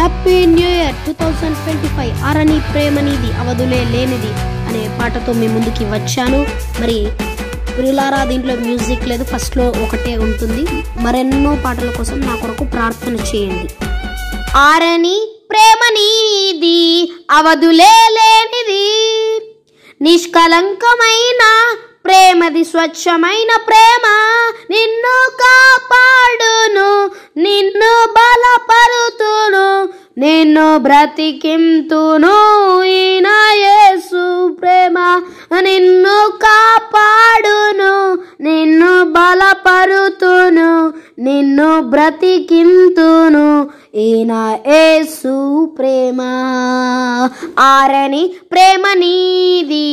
Happy new year 2025. ఆరని ప్రేమ నీది అవధులే లేనిది అనే పాటతో మీ ముందుకి వచ్చాను. మరి ప్రియులారా, దీంట్లో మ్యూజిక్ లేదు, ఫస్ట్లో ఒకటే ఉంటుంది. మరెన్నో పాటల కోసం నా కొరకు ప్రార్థన చేయండి. ఆరని ప్రేమ నీది అవధులే లేనిది, నిష్కలంకమైన ప్రేమది స్వచ్ఛమైన ప్రేమ, నిన్ను కాపాడును, నిన్ను బలపరుతును, నిన్ను బ్రతికింతును. ఈయన యేసు ప్రేమ నిన్ను కాపాడును, నిన్ను బలపరుతును, నిన్ను బ్రతికింతును. ఈయన యేసు ప్రేమ. ఆరని ప్రేమ నీది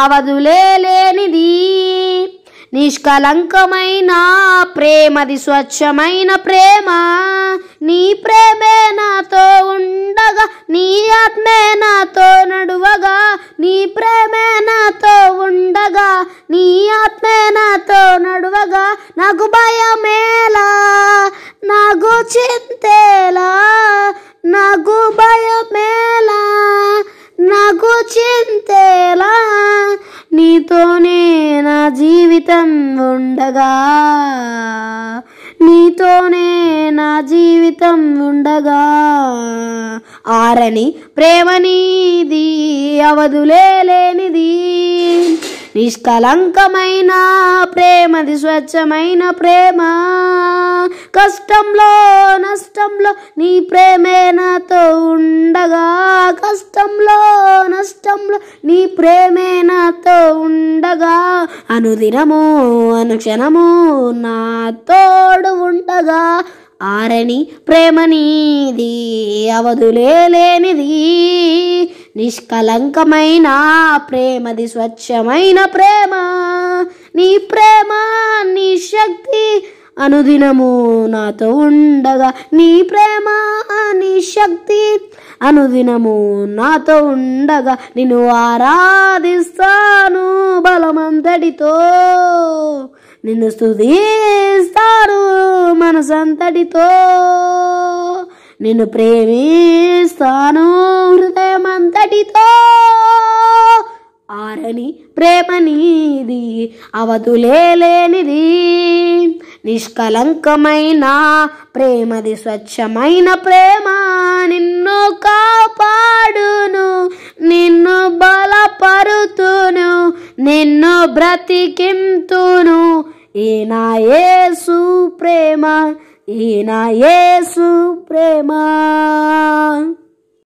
అవధులే లేనిది, నిష్కలంకమైన ప్రేమది స్వచ్ఛమైన ప్రేమ, నీ ప్రేమే నాతో ఉండగా, నీ ఆత్మే నాతో నడువగా, నీ ప్రేమే నాతో ఉండగా, నీ ఆత్మే నాతో నడువగా, నాకు భయమేలా, నాకు చింతేలా, నాకు భయమేలా, నాకు చింతేలా, నీతోనే నా జీవితం ఉండగా, నీతోనే నా జీవితం ఉండగా. ఆరని ప్రేమ నీది అవధులే లేనిది, నిష్కలంకమైన ప్రేమది స్వచ్ఛమైన ప్రేమ, కష్టంలో నష్టంలో నీ ప్రేమే నాతో ఉండగా, కష్టంలో నష్టంలో నీ ప్రేమే నాతో ఉండగా, అనుదినము అనుక్షణము నా తోడు ఉండగా. ఆరని ప్రేమ నీది అవధులే లేనిది, నిష్కలంకమైన ప్రేమది స్వచ్ఛమైన ప్రేమ, నీ ప్రేమ నీ శక్తి అనుదినము నాతో ఉండగా, నీ ప్రేమ నీ శక్తి అనుదినము నాతో ఉండగా, నిన్ను ఆరాధిస్తాను బలమంతటితో, నిన్ను స్తుతిస్తాను మనసంతటితో, నిన్ను ప్రేమిస్తాను హృదయమంతటితో. ఆరని ప్రేమ నీది అవధులే లేనిది, నిష్కలంకమైన ప్రేమది స్వచ్ఛమైన ప్రేమ, నిన్ను కాపాడును, నిన్ను బలపరుతును, నిన్ను బ్రతికింతును. ఈయన యేసు ప్రేమ, ఈయన యేసు ప్రేమ.